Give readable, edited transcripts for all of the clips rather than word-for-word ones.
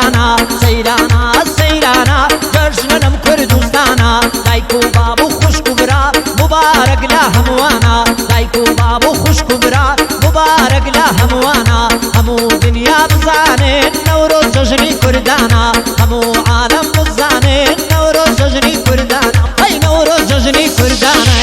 كردانا سيرانا سيرانا جرشنا لم كردستانا دايكو بابو خوشكو برا مبارك لا هموانا دايكو بابو خوشكو برا مبارك لا هموانا همو دنيا بزانين نوروز ججني كردانا همو عالم بزانين نوروز ججني كردانا اي نوروز ججني كردانا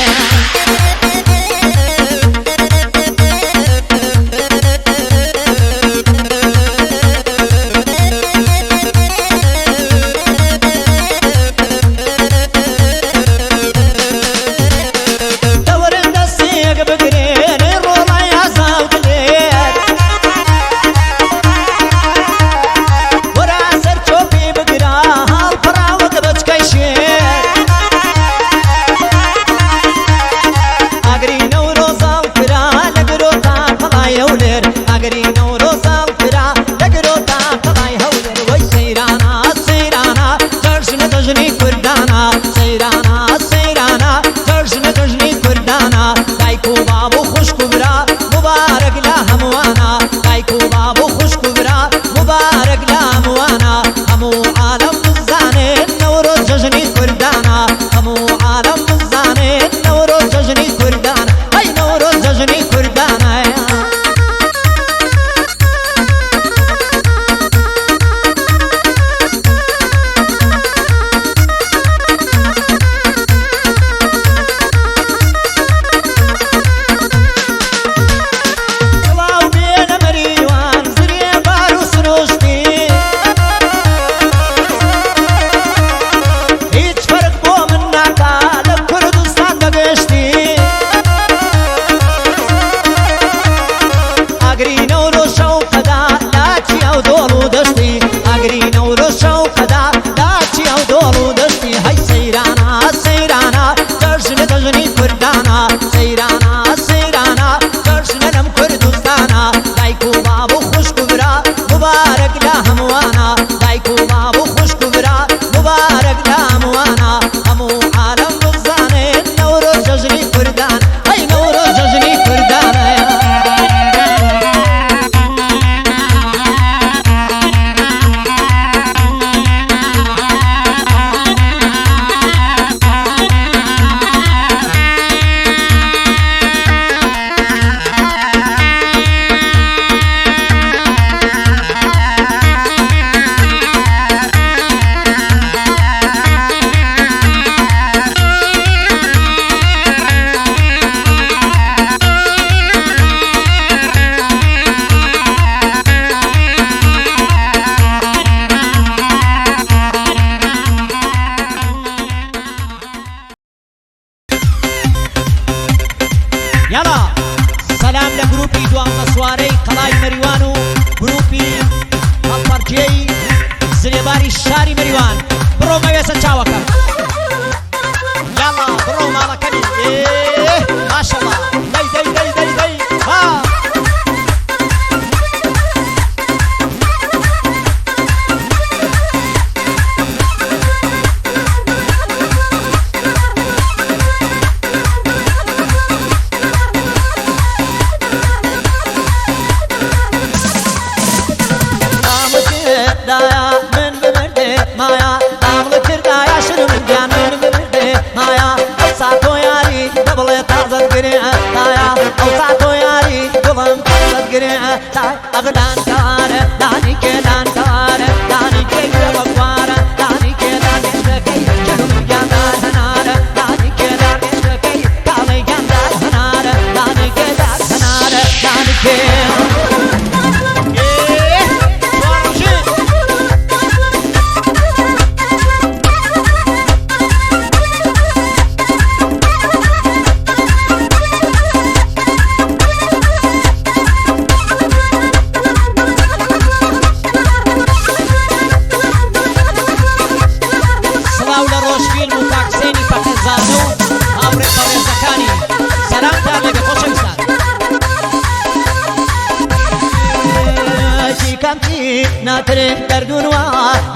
ناتري دردونوا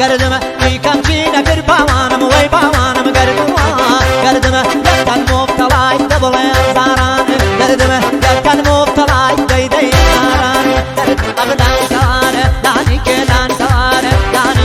قردما في كم جينا قرباوانم وي باوانم قردوا قردما كان مبتلاي دبل زاران قردما كان مبتلاي دي دي زاران أبدان كار داني كدان كار داني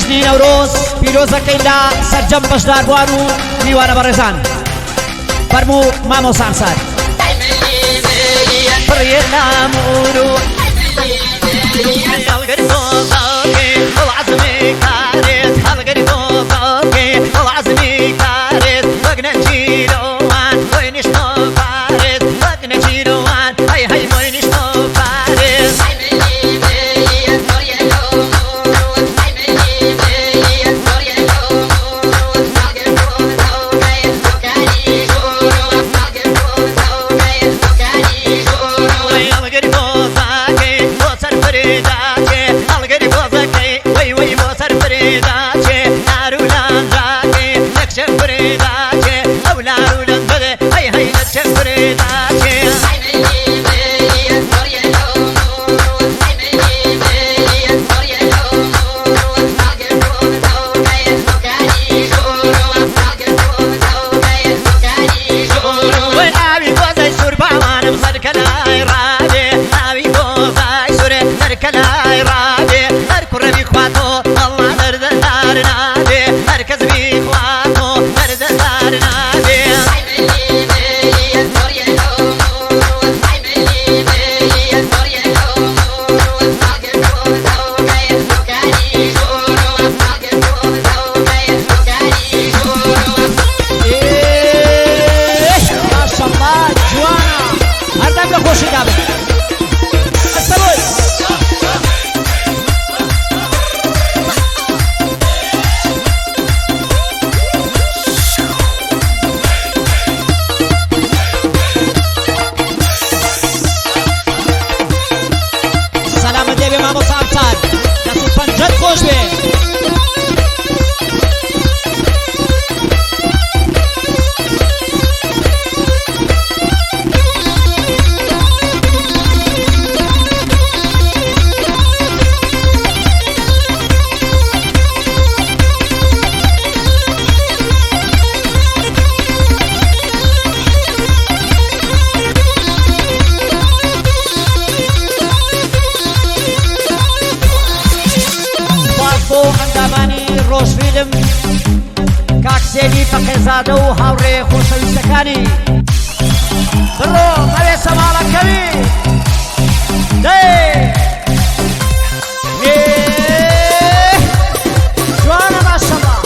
جەژنی نەورۆز پیرۆزەکەی لا سەرجەم بەشداربووان و میوانە بەڕێزان فەرموو مامۆسان سار بڕیە نامور و هەڵگەری تۆزاکێ هەڵعەزمی کارێت هەڵگەری تۆزاکێ هەڵعەزمی کارێت وەگنە چیرۆوان وەی نیشتۆ پارێت وەگنە چیرۆوان هەی هەی وەی نیشتۆ پارێت ڕۆژفیلم کاکسێنی فەقێزادە و هاوڕێ خۆشەویستەکانی بڕۆ هەوێ سەماڵەکەوی جوانە ماشەڵڵا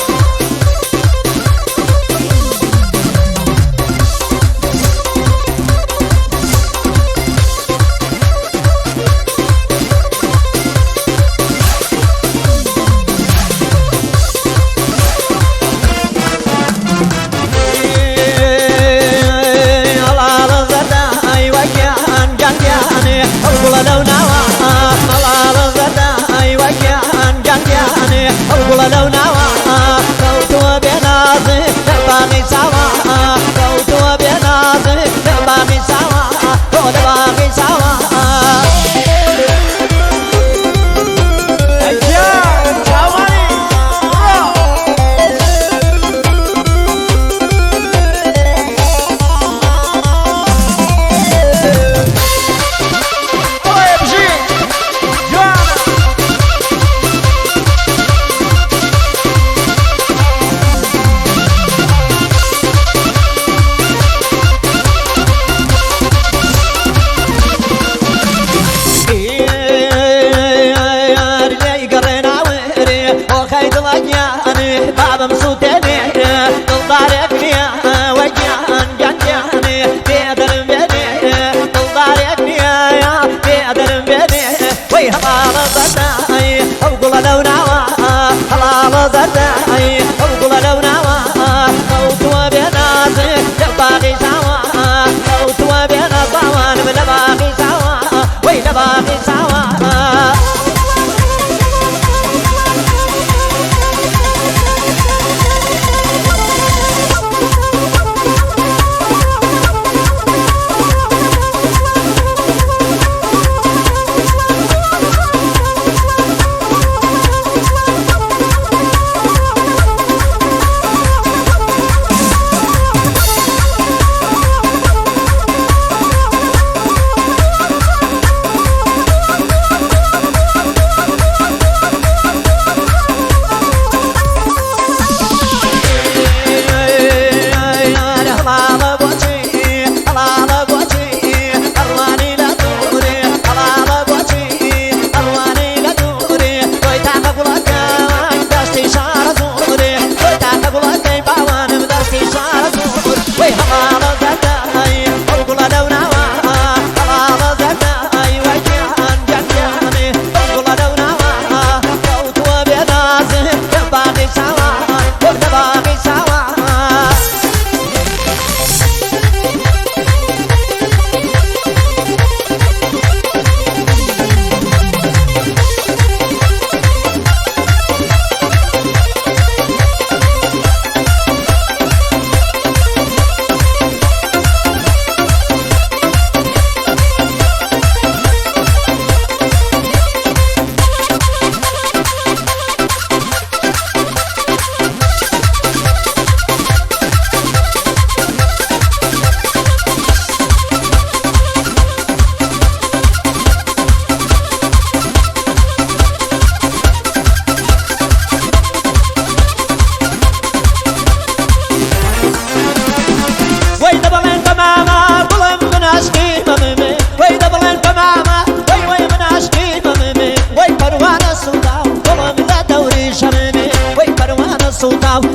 لو ناوى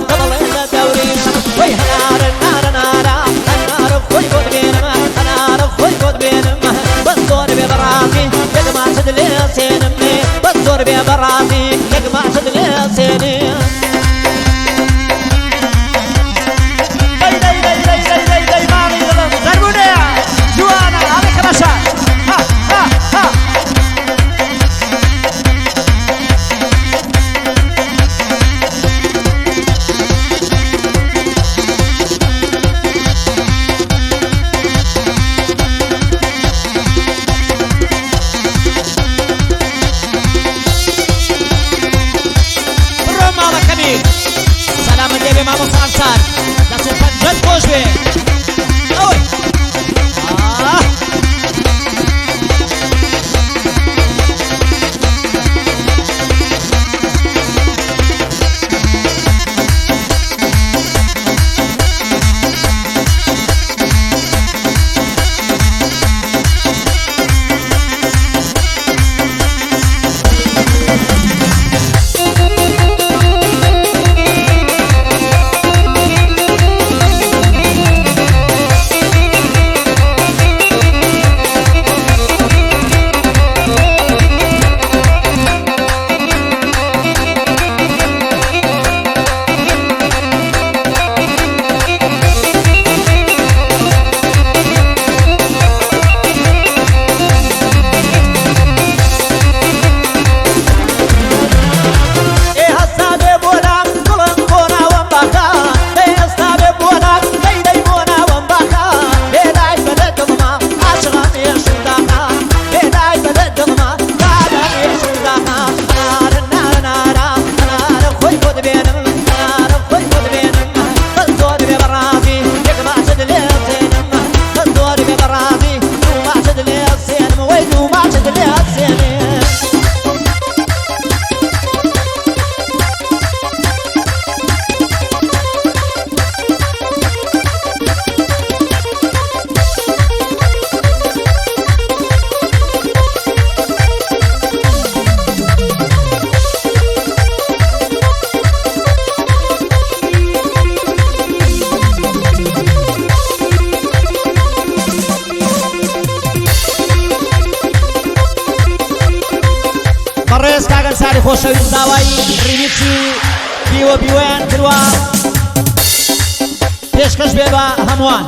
دبل الدوري وي هنار النار نارا النار خوي قد بينما النار خوي قد بينما بصور ببراسي يجمع سدلي سينمي بصور ببراسي يجمع سدلي سيني بەڕێز کاگەن ساری خۆشەویست داوای ریمیکسی بیوە بیوەیان کردووە پێشکەش بێ بە هەمووان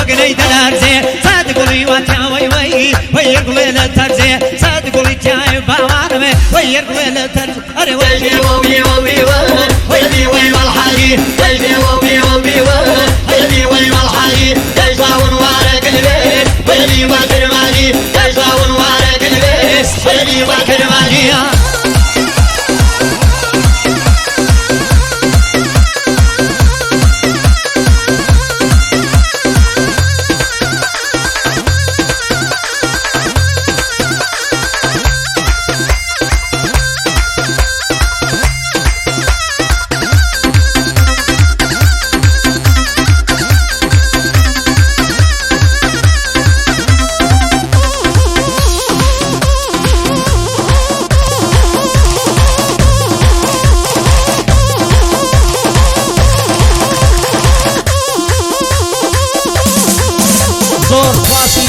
وقني تنارزي صادقولي واتاوي وي ويقولي للترزي صادقولي تاي باوانمي ويقولي للترزي اري ويلي وي وي ويلي وي والحالي ويلي وي ويلي وي والحالي يجاون وارك البيت ويلي وكرماني يجاون وارك البيت ويلي وكرماني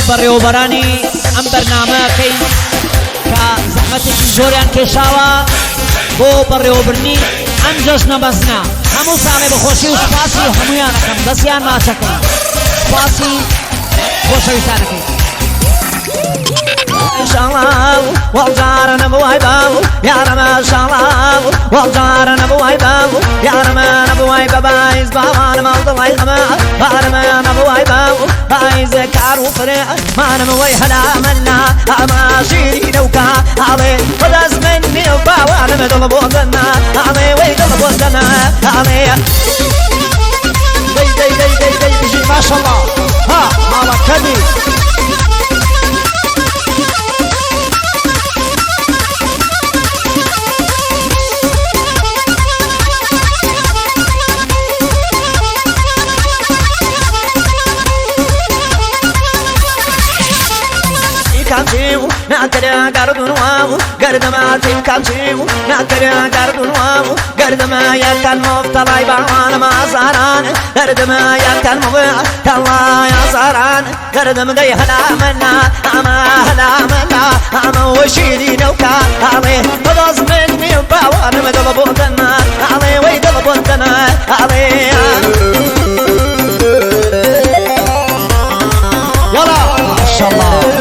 بەڕێوەبەرانی ئەم بەرنامەکەی کە زەحمەتێکی زۆریان کێشاوە بۆ بەڕێوەبردنی ئەم جەژنە بەزنە هەموو ساڵێ بەخۆشی و سوپاسی هەموویانەکەم دەستیان ماچەکەم سوپاسی خۆشەویستانەکەی شاڵاو وەڵجارە نەبووای باو یارەمە شاڵاو وەڵجارە نەبووای باو یارەمە نەبووای بەبایز باوانم هەڵدڵای ئەمە بارەمە نەبووای باو بایزە کار و فرێ مانم وەی هەلامەنا ئەمە ژیری دەوکا ئاڵێ بەدەست من نێو باوانم دڵ بۆ دەنا ئاڵێ وەی دڵ بۆ دەنا ئاڵێ دەی دەی دەی دەی دەی بژی ماشەڵڵا ها ماڵەکەدی كامشيو ناكرا قردون واو قرد ما تيم كامشيو ناكرا قردون واو قرد ما يكن مفتلاي بعوان ما صاران قرد ما يكن مفتلاي يا صاران قرد ما دي هلا منا أما وشيدي نوكا عليه بضاز مني وباوان مدل بوتنا عليه ويدل بوتنا عليه يلا ما شاء الله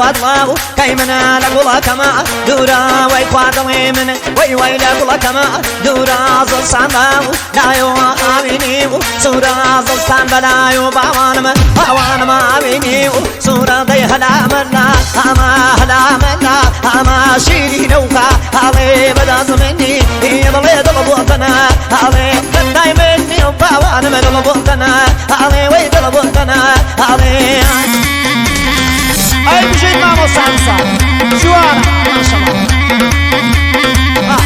خواطلاو كيمنا لقولا كما دورا وي خواطلي من وي لقولا كما دورا زلسان باو دايو آمينيو سورا زلسان بلايو باوانما آمينيو سورا دي هلامنا أما شيري نوكا علي بداز مني يضلي دلبوتنا علي بداي مني وباوانما دلبوتنا علي وي دلبوتنا علي أي بجيت مامو سانسا جوانا ما شاء الله ها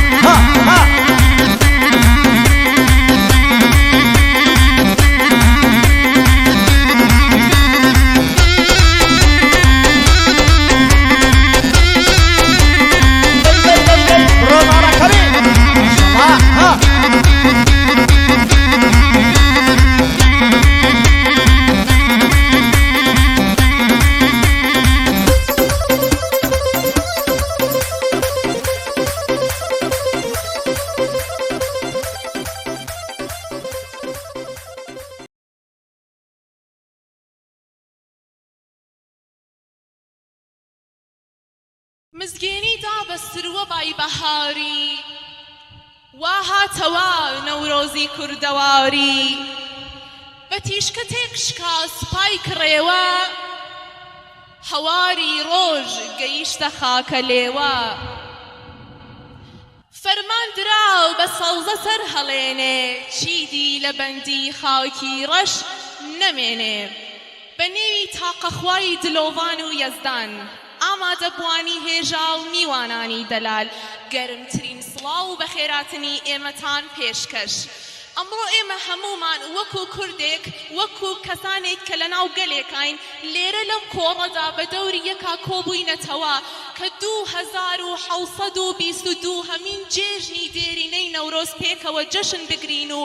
برافو على كريم ما شاء الله ها مزگێنی دابەسترووە بای بەهاری وا هاتەوە نەورۆزی کوردەواری بە تیشکەتێک شکا سوپای کڕێوە هەواری ڕۆژ گەیشتە خاکە لێوە فەرمان دراو بە سەوزە سەر هەڵێنێ چیدی لە بەندی خاکی ڕەش نەمێنێ بە نێوی تاقەخوای دلۆڤان و یەزدان ئامادەبوانی هێژا و میوانانی دەلال گەرمترین سڵاو و بەخێراتنی ئێمەتان پێشکەش ئەمڕۆ ئێمە هەمومان وەکو کوردێک وەکو کەسانێک کە لە ناو گەلێکین لێرە لەم کۆڕەدا بە دەوری یەکا کۆبووینەتەوە کە 2722 هەمین جێژنی دێرینەی نەورۆز پێکەوە جەشن بگرین و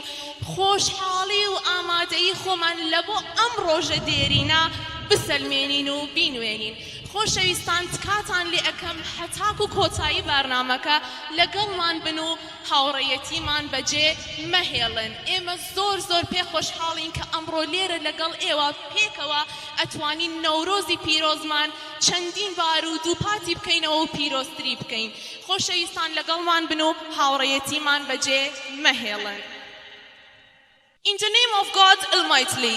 خۆشحاڵی و ئامادەیی خۆمان لە بۆ ئەم ڕۆژە دێرینە بسەلمێنین و بینوێنین خۆشەویستان تکاتان لێ ئەەکەم هەتاک و کۆتایی بەرنامەکە لەگەڵمان بن و هاوڕێیەتیمان بەجێ مەهێڵن ئێمە زۆر پێخۆشحاڵین کە ئەمڕۆ لێرە لەگەڵ ئێوە پێکەوە ئەتوانین نەورۆزی پیرۆزمان چەندین بار و دووپاتی بکەینەوە و پیرۆزتری بکەین خۆشەویستان لەگەڵمان بن و هاوڕێیەتیمان بەجێ مەهێڵن. In the name of God Almighty,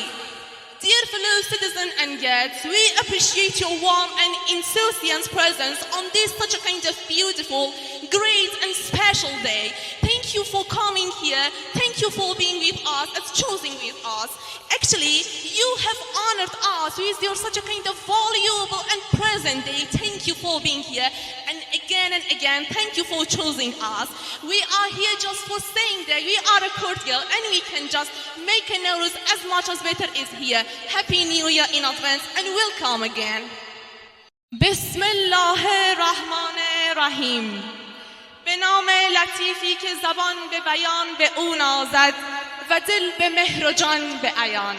dear fellow citizens and guests, we appreciate your warm and enthusiastic presence on this such a kind of beautiful, great and special day. Thank Thank you for coming here. Thank you for being with us and choosing with us. Actually, you have honored us with your such a kind of valuable and present day. Thank you for being here. And again, thank you for choosing us. We are here just for saying that we are a cordial and we can just make a Nowruz as much as better is here. Happy New Year in advance and welcome again. بسم الله الرحمن الرحیم. به نام لطیفی که زبان به بیان به او نازد و دل به مهر و جان به عیان.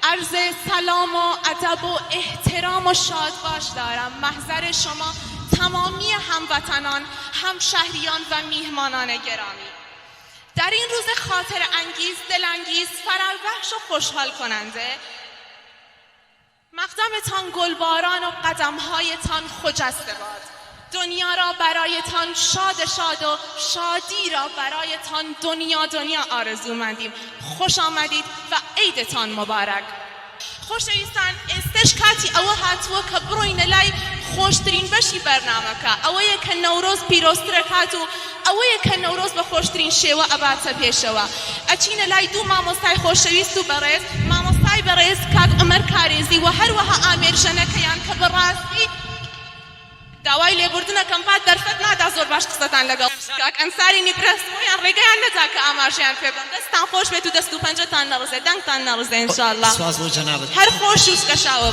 عرض سلام و ادب و احترام و شادباش دارم محضر شما تمامی هموطنان، همشهریان و میهمانان گرامی. در این روز خاطر انگیز، دلانگیز، فرابخش و خوشحال کننده، مقدمتان گلباران و قدمهایتان خجسته باد. دنیا را برایتان شاد و شادی را برایتان دنیا آرزومندیم. خوش آمدید و عیدتان مبارک. خۆشەویستان ئێستش کاتی ئەوە هاتووە کە بڕۆینە لای خۆشترین بەشی بەرنامەکە، ئەوەیە کە نەورۆز پیرۆسترە کات و ئەوەیە کە نەورۆز بە خۆشترین شێوە ئەباتە پێشەوە. ئەچینە لای دوو مامۆستای خۆشەویست و بەڕێز، مامۆستای بەڕێز کاک عومەر کارێزی و هەروەها ئامێرژەنەکەیان کە بەڕاستی داوای لێبوردنەکەم پات دەرفەت نادا زۆر باش قسەتان لەگەڵ کاک ئەنساری نیپرەسمۆیان ڕێگەیان نەدا کە ئاماژەیان پێ بڵێم. دەستان خۆش بێت و دەست و پەنجەتان نەڕزێ، دەنگتان نەڕزێ ئینشاءالله. سواز بۆ جەنابەت. هەر خۆش و سکەشاوە.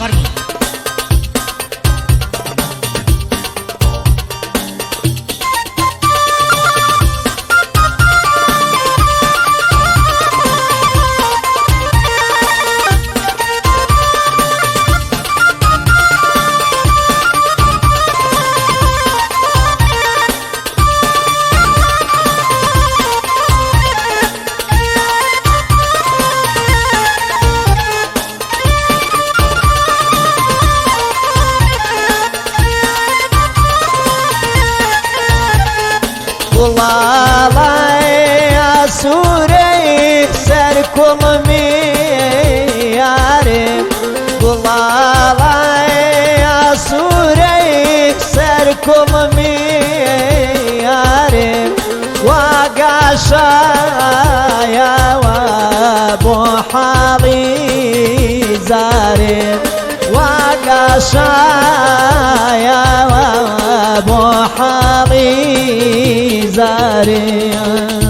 Kulalay surey ser kulmi yarim. Kulalay surey ser kulmi yarim. Vagasha ya wa bu hali zarim. Vagasha ya wa bu hali zarim.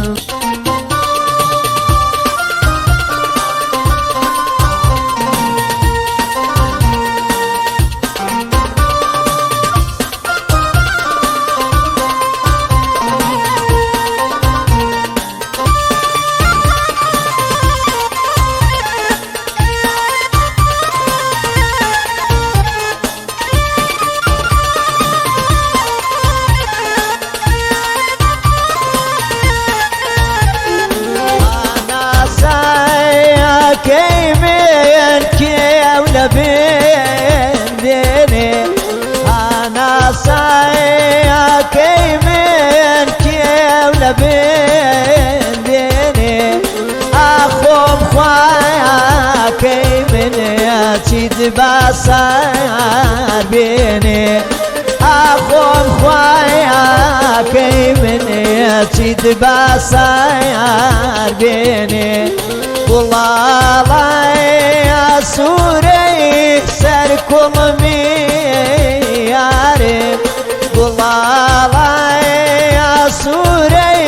كيمين كيولة بيني أنا سايا كيمين كيولة بيني أخو بخوايا كيمين يتيد بسار بيني أخو بخوايا كيمين يتيد بسار بيني Kulalay surey ser kulmi yarim. Kulalay surey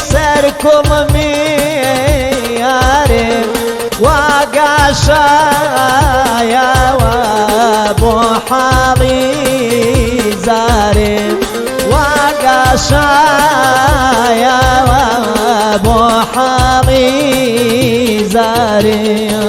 ser kulmi yarim. Vagasha ya wa bu hali zarim. Vagasha ya wa bu hali zarim.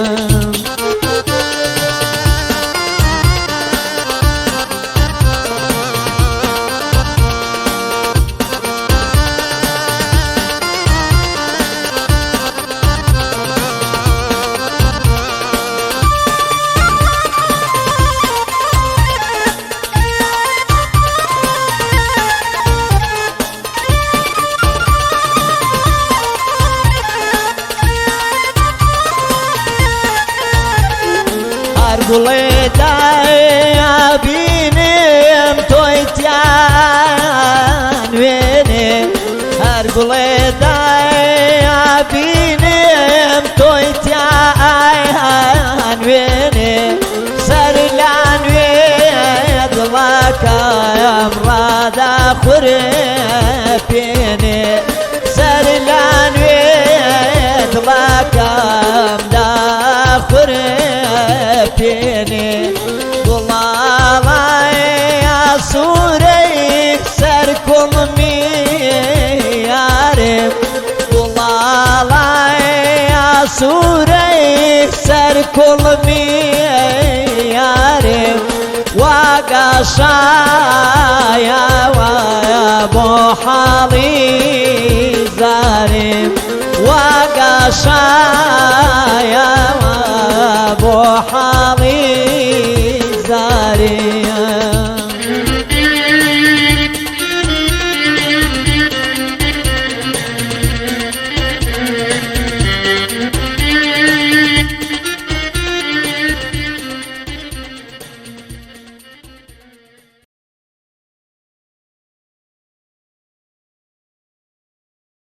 Arguleda binim toytyan veni. Arguleda بینم توی تیان وینی سر لانوی دڵەکەم ڕادەخورێ پێنێ سەر لانوێ دڵەکەم داخورێ پێنێ گوڵاڵای ئاسوورەی سەر کوڵمی یارم گوڵاڵای ئاسوورەی سەر کوڵمی یارم وەگەشایەوە بۆ حاڵی زارم وەگەشایەوە بۆ حاڵی